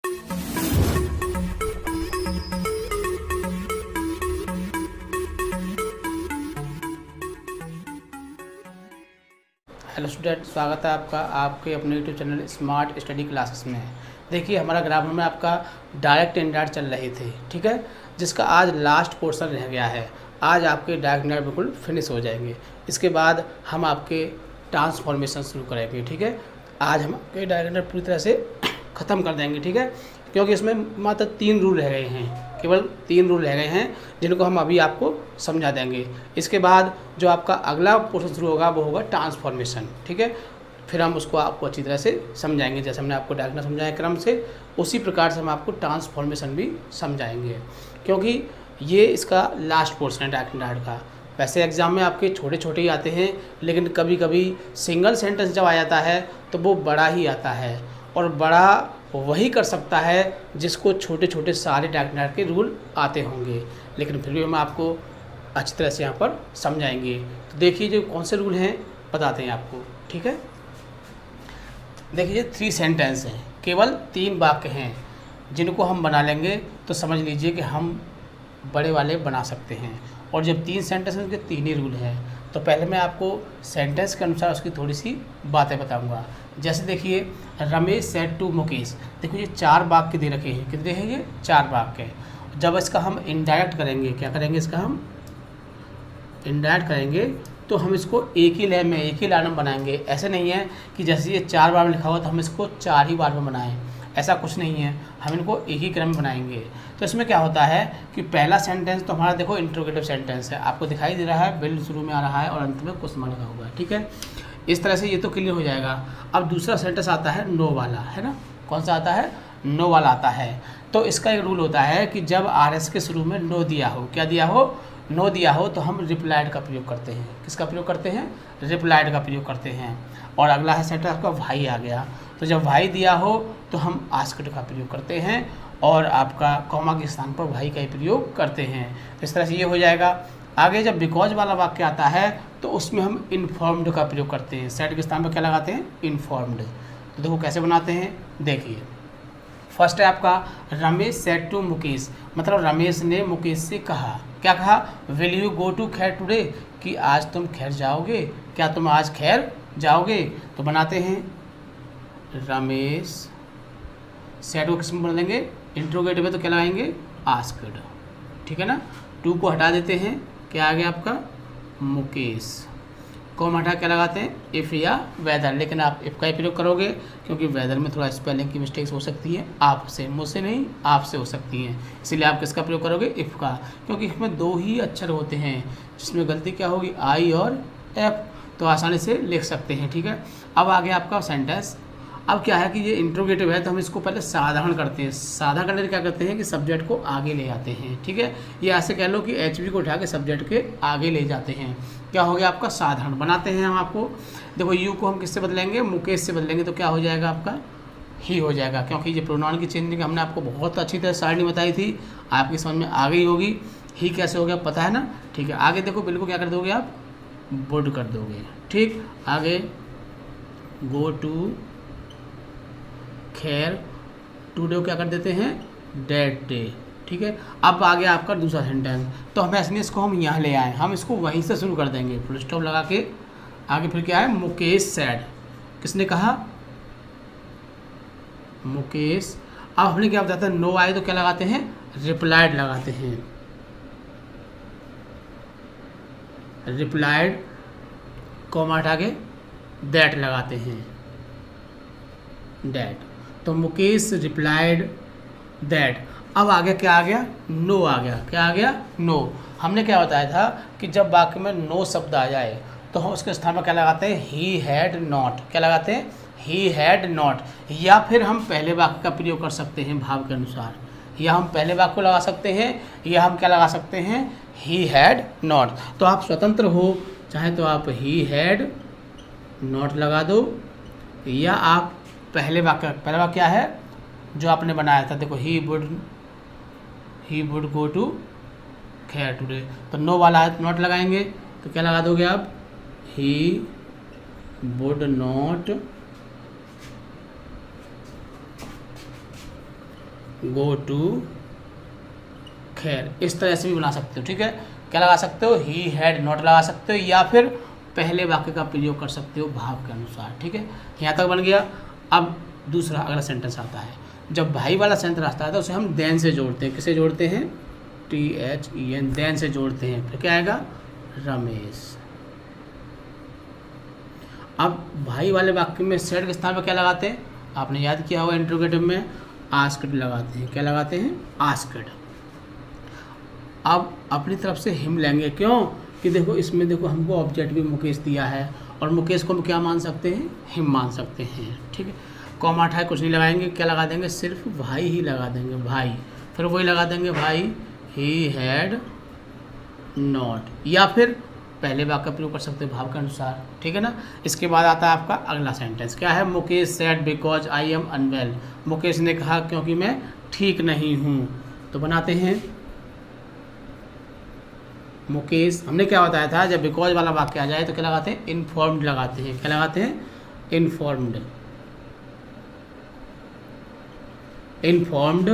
Hello student, स्वागत है आपका आपके अपने YouTube channel smart study classes में। देखिए, हमारा ग्रामर में आपका डायरेक्ट इंडायरेक्ट चल रही थी, ठीक है, जिसका आज लास्ट पोर्शन रह गया है। आज आपके डायरेक्ट इंडायरेक्ट बिल्कुल फिनिश हो जाएंगे। इसके बाद हम आपके ट्रांसफॉर्मेशन शुरू करेंगे, ठीक है। आज हम आपके डायरेक्ट इंडायरेक्ट पूरी तरह से ख़त्म कर देंगे, ठीक है, क्योंकि इसमें मात्र 3 रूल रह गए हैं, केवल 3 रूल रह गए हैं, जिनको हम अभी आपको समझा देंगे। इसके बाद जो आपका अगला पोर्शन शुरू होगा वो होगा ट्रांसफॉर्मेशन, ठीक है। फिर हम उसको आपको अच्छी तरह से समझाएंगे, जैसे हमने आपको डायरेक्ट समझाया क्रम से, उसी प्रकार से हम आपको ट्रांसफॉर्मेशन भी समझाएंगे, क्योंकि ये इसका लास्ट पोर्शन है डायरेक्ट इंडायरेक्ट का। वैसे एग्ज़ाम में आपके छोटे छोटे ही आते हैं, लेकिन कभी कभी सिंगल सेंटेंस जब आ जाता है तो वो बड़ा ही आता है, और बड़ा वही कर सकता है जिसको छोटे छोटे सारे डायरेक्ट इंडायरेक्ट के रूल आते होंगे। लेकिन फिर भी हम आपको अच्छी तरह से यहाँ पर समझाएंगे। तो देखिए, जो कौन से रूल हैं बताते हैं आपको, ठीक है। देखिए, 3 सेंटेंस हैं, केवल 3 वाक्य हैं, जिनको हम बना लेंगे तो समझ लीजिए कि हम बड़े वाले बना सकते हैं। और जब 3 सेंटेंस हैं, उनके 3 ही रूल हैं। तो पहले मैं आपको सेंटेंस के अनुसार उसकी थोड़ी सी बातें बताऊंगा। जैसे देखिए, रमेश सेड टू मुकेश। देखो, ये 4 वाक्य दे रखे हैं। कितने हैं ये? 4 वाक्य। जब इसका हम इनडायरेक्ट करेंगे, क्या करेंगे, इसका हम इनडायरेक्ट करेंगे तो हम इसको एक ही लाइन में, एक ही लाइन में बनाएंगे। ऐसे नहीं है कि जैसे ये 4 बार में लिखा हुआ तो हम इसको 4 ही बार में बनाएं, ऐसा कुछ नहीं है। हम इनको एक ही क्रम में बनाएंगे। तो इसमें क्या होता है कि पहला सेंटेंस तो हमारा देखो इंट्रोगेटिव सेंटेंस है, आपको दिखाई दे रहा है, बिल्ड शुरू में आ रहा है और अंत में क्वेश्चन मार्क लगा हुआ है, ठीक है। इस तरह से ये तो क्लियर हो जाएगा। अब दूसरा सेंटेंस आता है नो वाला, है ना। कौन सा आता है? नो वाला आता है। तो इसका एक रूल होता है कि जब RS के शुरू में नो दिया हो, क्या दिया हो? नो दिया हो, तो हम रिप्लाइड का प्रयोग करते हैं। किसका प्रयोग करते हैं? रिप्लाइड का प्रयोग करते हैं। और अगला है सेंटेंस आपका भाई आ गया, तो जब भाई दिया हो तो हम आस्क्ड का प्रयोग करते हैं, और आपका कॉमा के स्थान पर भाई का ही प्रयोग करते हैं। इस तरह से ये हो जाएगा। आगे जब बिकॉज वाला वाक्य आता है तो उसमें हम इन्फॉर्म्ड का प्रयोग करते हैं। सेड के स्थान पर क्या लगाते हैं? इन्फॉर्म्ड। तो देखो कैसे बनाते हैं, देखिए। फर्स्ट है आपका रमेश सेड टू मुकेश, मतलब रमेश ने मुकेश से कहा, क्या कहा? विल यू गो टू खैर टुडे, कि आज तुम खैर जाओगे, क्या तुम आज खैर जाओगे। तो बनाते हैं रमेश, सेड को किस में बना देंगे? इंट्रोगेटिव है तो क्या लगाएंगे? आस्क्ड, ठीक है ना। टू को हटा देते हैं, क्या आ गया आपका? मुकेश। कॉमा हटा क्या लगाते हैं? इफ़ या वेदर, लेकिन आप इफ़ का ही प्रयोग करोगे, क्योंकि वेदर में थोड़ा स्पेलिंग की मिस्टेक्स हो सकती है, आपसे, मुझसे नहीं, आपसे हो सकती हैं। इसीलिए आप किसका प्रयोग करोगे? इफ़ का, क्योंकि इसमें 2 ही अक्षर होते हैं, जिसमें गलती क्या होगी? आई और एफ, तो आसानी से लिख सकते हैं, ठीक है। अब आ गया आपका सेंटेंस। अब क्या है कि ये इंट्रोगेटिव है तो हम इसको पहले साधारण करते हैं। साधारण करने से क्या करते हैं कि सब्जेक्ट को आगे ले जाते हैं, ठीक है। ये ऐसे कह लो कि HV को उठा के सब्जेक्ट के आगे ले जाते हैं। क्या हो गया आपका? साधारण बनाते हैं हम आपको। देखो, यू को हम किससे बदलेंगे? मुकेश से बदलेंगे, तो क्या हो जाएगा आपका? ही हो जाएगा, क्योंकि ये प्रोनाउन की चेंजिंग हमने आपको बहुत अच्छी तरह सारणी बताई थी, आपकी समझ में आ गई होगी। ही कैसे हो गया पता है ना, ठीक है। आगे देखो, बिल को क्या कर दोगे आप? वुड कर दोगे, ठीक। आगे गो टू खैर, टुडे को क्या कर देते हैं? डेट डे, ठीक है। अब आ गया आपका दूसरा सेंटेंस, तो हमें इसलिए इसको हम यहाँ ले आए, हम इसको वहीं से शुरू कर देंगे, फुल स्टॉप लगा के। आगे फिर क्या है? मुकेश सैड, किसने कहा? मुकेश। अब हमने क्या बताया था? नो आए तो क्या लगाते हैं? रिप्लाइड लगाते हैं। रिप्लाइड कॉमा हटा के दैट लगाते हैं, दैट। तो मुकेश रिप्लाइड दैट। अब आगे क्या आ गया? नो आ गया। क्या आ गया? नो। हमने क्या बताया था कि जब वाक्य में नो शब्द आ जाए तो हम उसके स्थान पर क्या लगाते हैं? He had not. क्या लगाते हैं? He had not. या फिर हम पहले वाक्य का प्रयोग कर सकते हैं भाव के अनुसार, या हम पहले वाक्य को लगा सकते हैं, या हम क्या लगा सकते हैं? He had not. तो आप स्वतंत्र हो, चाहे तो आप ही हैड नॉट लगा दो, या आप पहला वाक्य क्या है जो आपने बनाया था? देखो, ही वुड गो टू खैर टुडे, तो नो वाला है तो नॉट लगाएंगे, तो क्या लगा दोगे आप? He would not go to खैर, इस तरह से भी बना सकते हो। ठीक है, क्या लगा सकते हो, ही हैड नॉट लगा सकते हो, या फिर पहले वाक्य का प्रयोग कर सकते हो भाव के अनुसार। ठीक है, यहाँ तक बन गया। अब दूसरा अगला सेंटेंस आता है, जब भाई वाला सेंटेंस आता है तो उसे हम देन से जोड़ते हैं। किसे जोड़ते हैं, THEN, देन से जोड़ते हैं। फिर क्या आएगा, रमेश। अब भाई वाले वाक्य में सेड के स्थान पर क्या लगाते हैं, आपने याद किया होगा इंट्रोगेटिव में आस्क्ड लगाते हैं। क्या लगाते हैं, आस्क्ड। अब अपनी तरफ से हिम लेंगे, क्यों कि देखो इसमें देखो हमको ऑब्जेक्ट भी मुकेश दिया है, और मुकेश को हम क्या मान सकते हैं, हिम मान सकते हैं। ठीक है, कॉमा हटाए कुछ नहीं लगाएंगे, क्या लगा देंगे, सिर्फ भाई ही लगा देंगे, भाई। फिर वही लगा देंगे भाई, ही हैड नॉट, या फिर पहले वाक्य का प्रयोग कर सकते हो भाव के अनुसार। ठीक है ना। इसके बाद आता है आपका अगला सेंटेंस, क्या है, Mukesh said because I am unwell. Mukesh ने कहा क्योंकि मैं ठीक नहीं हूँ। तो बनाते हैं मुकेश, हमने क्या बताया था, जब बिकॉज वाला वाक्य आ जाए तो क्या लगाते हैं, इन्फॉर्म्ड लगाते हैं। क्या लगाते हैं, इन्फॉर्म्ड। इन्फॉर्म्ड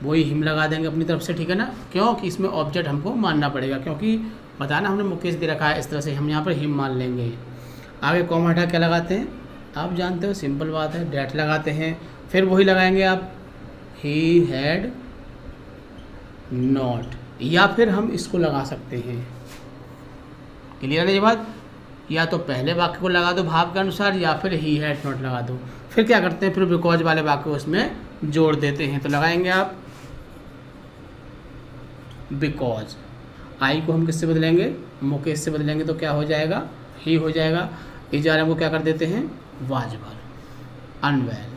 वही हिम लगा देंगे अपनी तरफ से। ठीक है ना, क्योंकि इसमें ऑब्जेक्ट हमको मानना पड़ेगा, क्योंकि बताना हमने मुकेश दे रखा है, इस तरह से हम यहाँ पर हिम मान लेंगे। आगे कॉमा हटा क्या लगाते हैं, आप जानते हो, सिंपल बात है, डैट लगाते हैं। फिर वही लगाएंगे आप, ही हैड नॉट, या फिर हम इसको लगा सकते हैं। क्लियर है ये बात, या तो पहले वाक्य को लगा दो भाव के अनुसार, या फिर ही हैड नॉट लगा दो। फिर क्या करते हैं, फिर बिकॉज वाले वाक्य को उसमें जोड़ देते हैं। तो लगाएंगे आप बिकॉज, आई को हम किससे बदलेंगे, मुकेश से बदलेंगे, तो क्या हो जाएगा, ही हो जाएगा। इजारे को क्या कर देते हैं, वाजबर, अनवेल।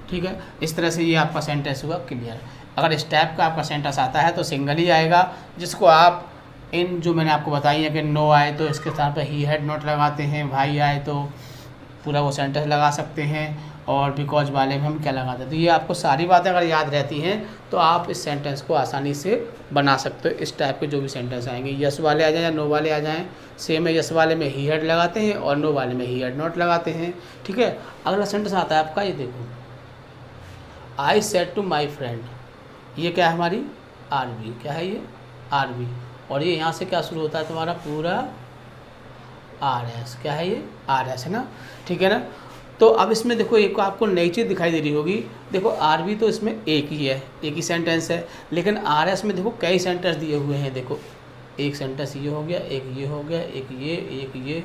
ठीक है, इस तरह से ये आपका सेंटेंस हुआ क्लियर। अगर इस टाइप का आपका सेंटेंस आता है तो सिंगल ही आएगा, जिसको आप इन जो मैंने आपको बताई है कि नो आए तो इसके स्थान पर ही हैड नॉट लगाते हैं, भाई आए तो पूरा वो सेंटेंस लगा सकते हैं, और बिकॉज वाले में हम क्या लगाते हैं। तो ये आपको सारी बातें अगर याद रहती हैं तो आप इस सेंटेंस को आसानी से बना सकते हो। इस टाइप के जो भी सेंटेंस आएंगे, यस वाले आ जाएं या नो वाले आ जाएं, सेम है, यस वाले में ही हैड लगाते हैं और नो वाले में ही हैड नॉट लगाते हैं। ठीक है, अगला सेंटेंस आता है आपका, ये देखो, I said to my friend. ये क्या है, हमारी आरबी। क्या है ये, आरबी, और ये यहाँ से क्या शुरू होता है तुम्हारा, पूरा RS। क्या है ये, RS है ना। ठीक है ना। तो अब इसमें देखो एक आपको नई चीज़ दिखाई दे रही होगी, देखो आरबी तो इसमें एक ही है, एक ही सेंटेंस है, लेकिन RS में देखो कई सेंटेंस दिए हुए हैं। देखो एक सेंटेंस ये हो गया, एक ये हो गया, एक ये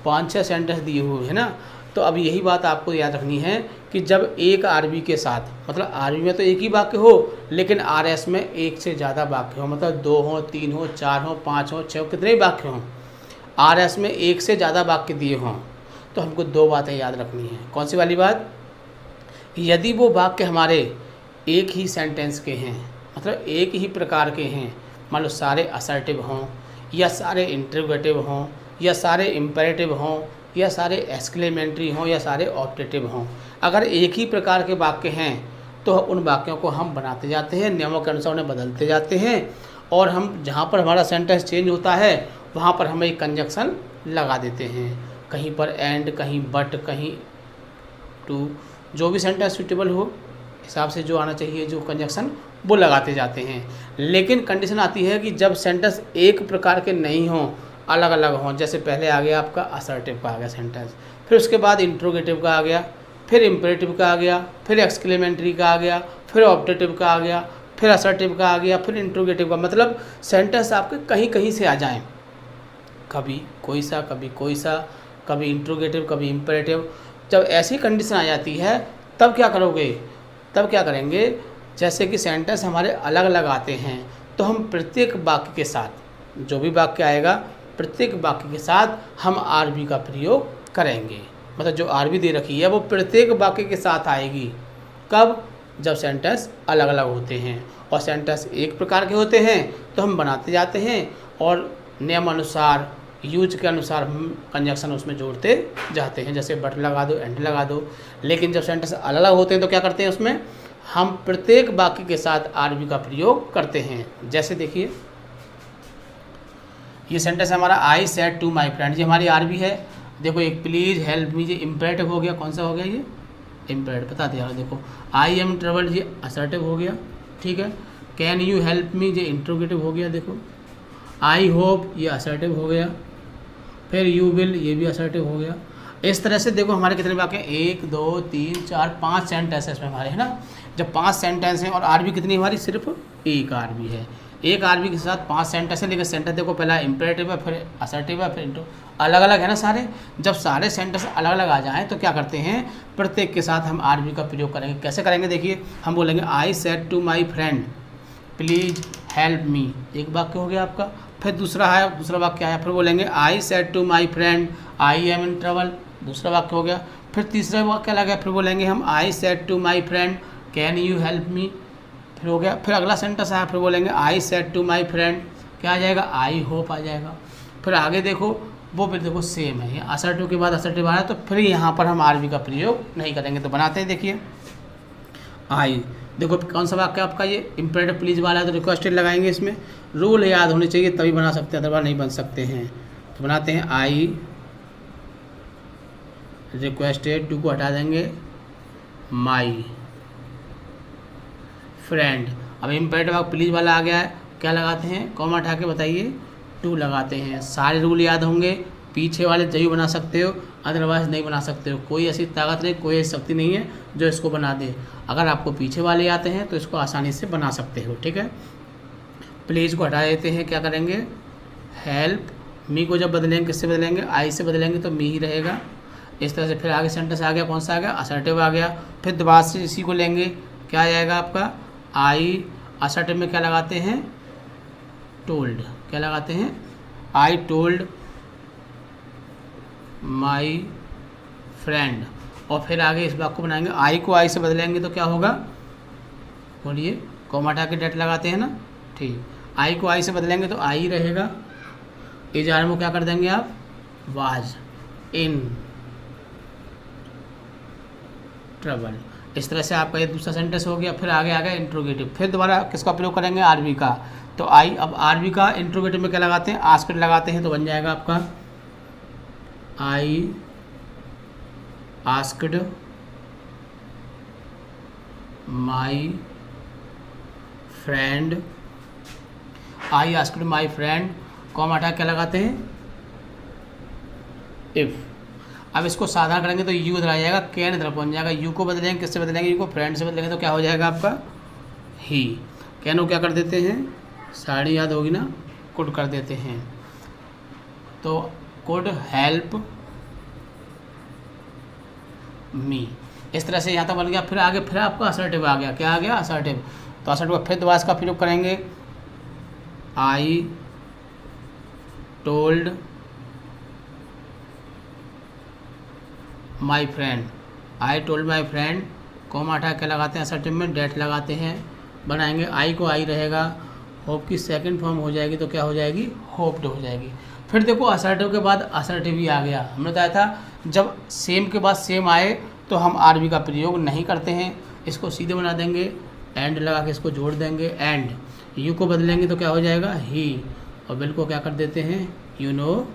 5-6 सेंटेंस दिए हुए हैं ना। तो अब यही बात आपको याद रखनी है कि जब एक आरबी के साथ, मतलब आरबी में तो एक ही वाक्य हो, लेकिन RS में एक से ज़्यादा वाक्य हो, मतलब 2 हो, 3 हो, 4 हो, 5 हो, 6 हो, कितने भी वाक्य हों, RS में एक से ज़्यादा वाक्य दिए हों, तो हमको 2 बातें याद रखनी है। कौन सी वाली बात, यदि वो वाक्य हमारे एक ही सेंटेंस के हैं, मतलब एक ही प्रकार के हैं, मान लो सारे असर्टिव हों, या सारे इंटरोगेटिव हों, या सारे इम्पेरेटिव हों, या सारे एक्सक्लेमेटरी हों, या सारे ऑप्टेटिव हों, अगर एक ही प्रकार के वाक्य हैं तो उन वाक्यों को हम बनाते जाते हैं, नियमों के अनुसार उन्हें बदलते जाते हैं, और हम जहाँ पर हमारा सेंटेंस चेंज होता है वहाँ पर हम एक कंजक्शन लगा देते हैं, कहीं पर एंड, कहीं बट, कहीं टू, जो भी सेंटेंस सूटेबल हो हिसाब से जो आना चाहिए जो कंजक्शन, वो लगाते जाते हैं। लेकिन कंडीशन आती है कि जब सेंटेंस एक प्रकार के नहीं हों, अलग अलग हों, जैसे पहले आ गया आपका असर्टिव का आ गया सेंटेंस, फिर उसके बाद इंट्रोगेटिव का आ गया, फिर इम्पेरेटिव का आ गया, फिर एक्सक्लेमेटरी का आ गया, फिर ऑप्टेटिव का आ गया, फिर असर्टिव का आ गया, फिर इंट्रोगेटिव का, मतलब सेंटेंस आपके कहीं कहीं से आ जाएं, कभी कोई सा, कभी कोई सा, कभी इंट्रोगेटिव, कभी इम्पेरेटिव। जब ऐसी कंडीशन आ जाती है तब क्या करोगे, तब क्या करेंगे, जैसे कि सेंटेंस हमारे अलग अलग आते हैं तो हम प्रत्येक वाक्य के साथ, जो भी वाक्य आएगा प्रत्येक वाक्य के साथ हम आरबी का प्रयोग करेंगे, मतलब जो आरबी दे रखी है वो प्रत्येक वाक्य के साथ आएगी। कब, जब सेंटेंस अलग अलग होते हैं, और सेंटेंस एक प्रकार के होते हैं तो हम बनाते जाते हैं, और नियम अनुसार, यूज के अनुसार हम कंजक्शन उसमें जोड़ते जाते हैं, जैसे बट लगा दो, एंड लगा दो। लेकिन जब सेंटेंस अलग अलग होते हैं तो क्या करते हैं, उसमें हम प्रत्येक वाक्य के साथ आरबी का प्रयोग करते हैं। जैसे देखिए ये सेंटेंस हमारा, I said to my friend, ये हमारी आरबी है। देखो एक प्लीज़ हेल्प मी, ये इम्पेरेटिव हो गया, कौन सा हो गया, ये इम्पेरेटिव बता दिया। देखो आई एम ट्रबल ये असर्टिव हो गया, ठीक है। कैन यू हेल्प मी ये इंट्रोगेटिव हो गया, देखो। आई होप ये असर्टिव हो गया, फिर यू विल ये भी असर्टिव हो गया। इस तरह से देखो हमारे कितने वाक्य, 1 2 3 4 5 सेंटेंस इसमें हमारे, है ना। जब 5 सेंटेंस हैं और आरबी कितनी हमारी, सिर्फ एक आरबी है। एक आरबी के साथ 5 सेंटेंस है, लेकिन सेंटेंस देखो पहला इंपेरेटिव है, फिर असर्टिव है, फिर अलग अलग है ना सारे। जब सारे सेंटेंस अलग अलग आ जाएं तो क्या करते हैं, प्रत्येक के साथ हम आरबी का प्रयोग करेंगे। कैसे करेंगे, देखिए हम बोलेंगे I said to my friend please help me, एक वाक्य हो गया आपका। फिर दूसरा वाक्य आया, फिर बोलेंगे I said to my friend I am in trouble, दूसरा वाक्य हो गया। फिर तीसरा वाक्य लगा, फिर बोलेंगे हम I said to my friend can you help me, फिर हो गया। फिर अगला सेंटेंस आया, फिर बोलेंगे I said to my friend, क्या आ जाएगा, आई होप आ जाएगा। फिर आगे देखो वो फिर देखो सेम है, असर्टिव के बाद असर्टिव आया, तो फिर यहाँ पर हम आरबी का प्रयोग नहीं करेंगे। तो बनाते हैं, देखिए आई, देखो कौन सा वाक्य आपका ये इम्पेरेटिव प्लीज वाला है, तो रिक्वेस्टेड लगाएंगे। इसमें रूल याद होने चाहिए तभी बना सकते हैं, अदरवाइज नहीं बन सकते हैं। तो बनाते हैं आई रिक्वेस्टेड, टू को हटा देंगे, माई फ्रेंड। अब इम्पेरेटिव प्लीज वाला आ गया है, क्या लगाते हैं, कॉमा हटा के बताइए, टू लगाते हैं। सारे रूल याद होंगे, पीछे वाले जरूर बना सकते हो, अदरवाइज नहीं बना सकते हो। कोई ऐसी ताकत नहीं, कोई ऐसी शक्ति नहीं है जो इसको बना दे। अगर आपको पीछे वाले आते हैं तो इसको आसानी से बना सकते हो, ठीक है। प्लीज़ को हटा देते हैं, क्या करेंगे, हेल्प मी को जब बदलेंगे किससे बदलेंगे, आई से बदलेंगे तो मी ही रहेगा। इस तरह से फिर आगे सेंटेंस आ गया, कौन सा आ गया, असर्टिव आ गया। फिर दोबारा से इसी को लेंगे, क्या आ जाएगा आपका, आई असर्टिव में क्या लगाते हैं, टोल्ड, क्या लगाते हैं, आई टोल्ड माई फ्रेंड। और फिर आगे इस बात को बनाएंगे, आई को आई से बदलेंगे तो क्या होगा, बोलिए, कॉमा हटा के डेट लगाते हैं ना, ठीक। आई को आई से बदलेंगे तो आई रहेगा। इजार में क्या कर देंगे आप, वाज इन ट्रबल। इस तरह से आपका ये दूसरा सेंटेंस हो गया। फिर आगे आ गया इंट्रोगेटिव, फिर दोबारा किसका प्रयोग करेंगे, आरबी का। तो आई, अब आरबी का इंट्रोगेटिव में क्या लगाते हैं, आस्क्ड लगाते हैं, तो बन जाएगा आपका I asked my friend, I asked my friend, comma हटा क्या लगाते हैं, इफ़। अब इसको साधारण करेंगे तो यू इधर आ जाएगा, कैन इधर पहुंच जाएगा। यू को बदलेंगे किससे बदलेंगे, यू को फ्रेंड से बदलेंगे तो क्या हो जाएगा आपका, ही। कैन को क्या कर देते हैं, साड़ी याद होगी ना, कुड कर देते हैं, तो कुड हेल्प मी। इस तरह से यहाँ तक बन गया। फिर आगे फिर आपका असर्टिव आ गया, क्या आ गया, असर्टिव। तो असर्टिव फिर दोबारा इसका प्रयोग करेंगे, I told my friend, I told my friend, comma हटा के लगाते हैं, असर्टिव में डेट लगाते हैं, बनाएंगे। आई को आई रहेगा, होप की सेकंड फॉर्म हो जाएगी तो क्या हो जाएगी, होप्ड हो जाएगी। फिर देखो असर्टिव के बाद असर्टिव ही आ गया। हमने बताया था जब सेम के बाद सेम आए तो हम आरबी का प्रयोग नहीं करते हैं, इसको सीधे बना देंगे, एंड लगा के इसको जोड़ देंगे, एंड यू को बदलेंगे तो क्या हो जाएगा, ही। और बिल को क्या कर देते हैं, यू नो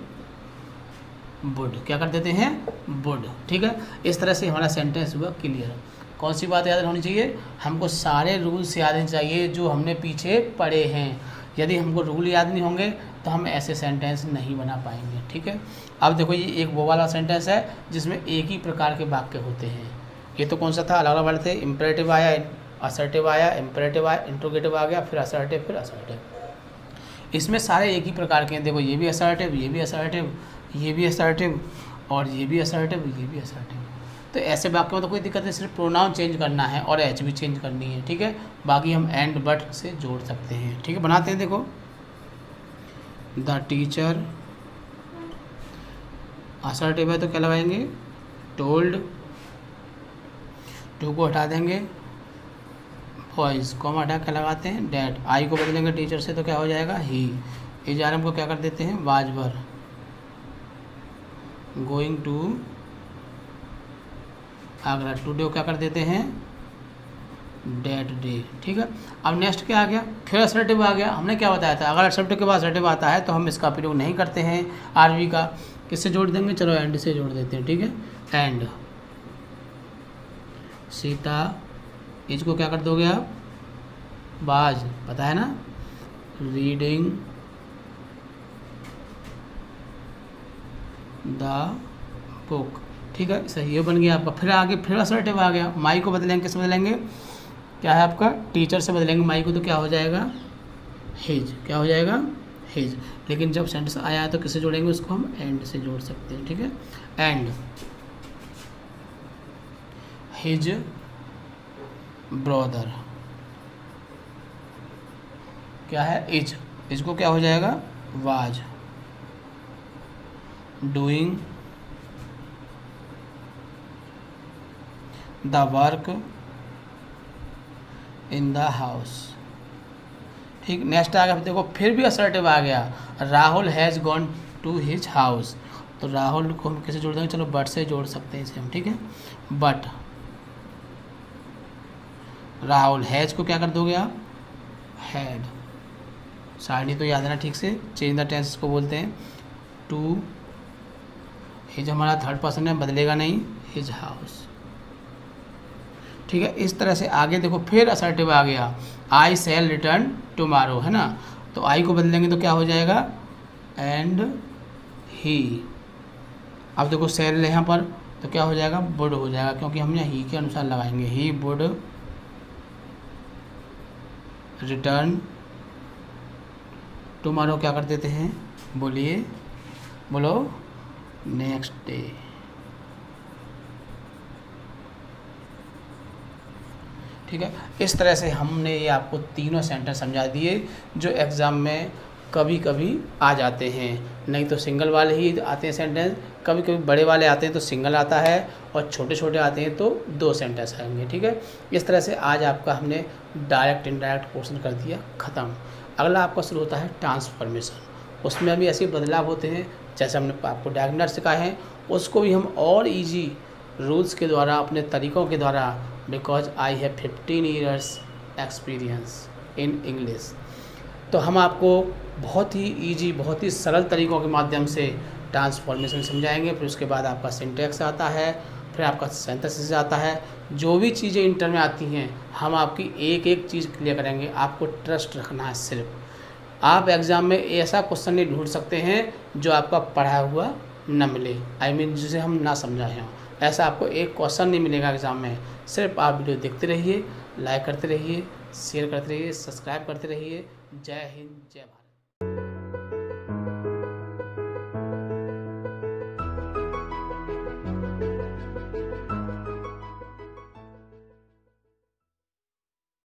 वुड, क्या कर देते हैं, वुड, ठीक है। इस तरह से हमारा सेंटेंस हुआ क्लियर। कौन सी बात याद होनी चाहिए, हमको सारे रूल्स याद होने चाहिए जो हमने पीछे पढ़े हैं। यदि हमको रूल याद नहीं होंगे तो हम ऐसे सेंटेंस नहीं बना पाएंगे, ठीक है। अब देखो ये एक वो वाला सेंटेंस है जिसमें एक ही प्रकार के वाक्य होते हैं। ये तो कौन सा था, अलग अलग वाले थे, इम्पेरेटिव आया, असर्टिव आया, इम्पेरेटिव आया, इंट्रोगेटिव आ गया, फिर असर्टिव, फिर असर्टिव। इसमें सारे एक ही प्रकार के हैं। देखो ये भी असर्टिव, ये भी असर्टिव, ये भी असर्टिव, और ये भी असर्टिव, ये भी असर्टिव। तो ऐसे वाक्यों में तो कोई दिक्कत नहीं, सिर्फ प्रोनाउन चेंज करना है और एच भी चेंज करनी है, ठीक है। बाकी हम एंड बट से जोड़ सकते हैं, ठीक है। बनाते हैं, देखो द टीचर, असर्टिव है तो क्या लगाएंगे, टोल्ड, टू को हटा देंगे, वॉइस, कॉमा हटा के लगाते हैं, डैट। आई को बदलेंगे टीचर से तो क्या हो जाएगा, ही। इजारम को क्या कर देते हैं, was were, going to Agra, today को क्या कर देते हैं, डेट डे, ठीक है। अब नेक्स्ट क्या आ गया, फिर असर्टिव आ गया। हमने क्या बताया था, अगर असर्टिव के बाद असर्टिव आता है तो हम इसका प्रयोग नहीं करते हैं आरबी का। किससे जोड़ देंगे, चलो एंड से जोड़ देते हैं, ठीक है। एंड सीता, इज को क्या कर दोगे आप, बाज, पता है ना, रीडिंग द बुक, ठीक है, सही, ये बन गया आपका। फिर आगे फिर असर्टिव आ गया, माई को बदलेंगे, किस बदलेंगे, क्या है आपका, टीचर से बदलेंगे माई को, तो क्या हो जाएगा, हिज, क्या हो जाएगा, हिज। लेकिन जब सेंटेंस आया है तो किससे जोड़ेंगे, उसको हम एंड से जोड़ सकते हैं, ठीक है, एंड हिज ब्रदर, क्या है, इज, इसको क्या हो जाएगा, was doing the work in the house, ठीक। नेक्स्ट आ गया, देखो फिर भी असर्टिव आ गया, Rahul has gone to his house, तो राहुल को हम कैसे जोड़ देंगे, चलो बट से जोड़ सकते हैं इसे हम, ठीक है, बट राहुल, हैज़ को क्या कर दोगे आप, हैड, सारणी तो याद है ना ठीक से, चेंज द टेंस को बोलते हैं, टू हिज हमारा थर्ड पर्सन है, बदलेगा नहीं, हिज हाउस, ठीक है। इस तरह से आगे देखो फिर असर्टिव आ गया, आई शैल रिटर्न टुमारो, है ना, तो आई को बदलेंगे तो क्या हो जाएगा, एंड ही, अब देखो शैल यहाँ पर तो क्या हो जाएगा, वुड हो जाएगा, क्योंकि हम यहाँ ही के अनुसार लगाएंगे, ही वुड रिटर्न टुमारो, क्या कर देते हैं, बोलिए, बोलो, नेक्स्ट डे, ठीक है। इस तरह से हमने ये आपको तीनों सेंटेंस समझा दिए जो एग्ज़ाम में कभी कभी आ जाते हैं, नहीं तो सिंगल वाले ही आते हैं सेंटेंस, कभी कभी बड़े वाले आते हैं तो सिंगल आता है, और छोटे छोटे आते हैं तो 2 सेंटेंस आएंगे, ठीक है। इस तरह से आज आपका हमने डायरेक्ट इनडायरेक्ट पोर्शन कर दिया ख़त्म। अगला आपका शुरू होता है ट्रांसफॉर्मेशन, उसमें भी ऐसे बदलाव होते हैं जैसे हमने आपको डायग्नल सिखाए हैं, उसको भी हम और ईजी रूल्स के द्वारा, अपने तरीक़ों के द्वारा, because I have 15 years experience in English, तो हम आपको बहुत ही ईजी, बहुत ही सरल तरीक़ों के माध्यम से ट्रांसफॉर्मेशन समझाएंगे। फिर उसके बाद आपका सिंटैक्स आता है, फिर आपका सिंथेसिस आता है, जो भी चीज़ें इंटर में आती हैं हम आपकी एक एक चीज़ क्लियर करेंगे। आपको ट्रस्ट रखना है, सिर्फ आप एग्ज़ाम में ऐसा क्वेश्चन नहीं ढूंढ सकते हैं जो आपका पढ़ा हुआ न मिले, जिसे हम ना समझाए हों, ऐसा आपको एक क्वेश्चन नहीं मिलेगा एग्ज़ाम में। सिर्फ आप वीडियो देखते रहिए, लाइक करते रहिए, शेयर करते रहिए, सब्सक्राइब करते रहिए। जय हिंद, जय भारत।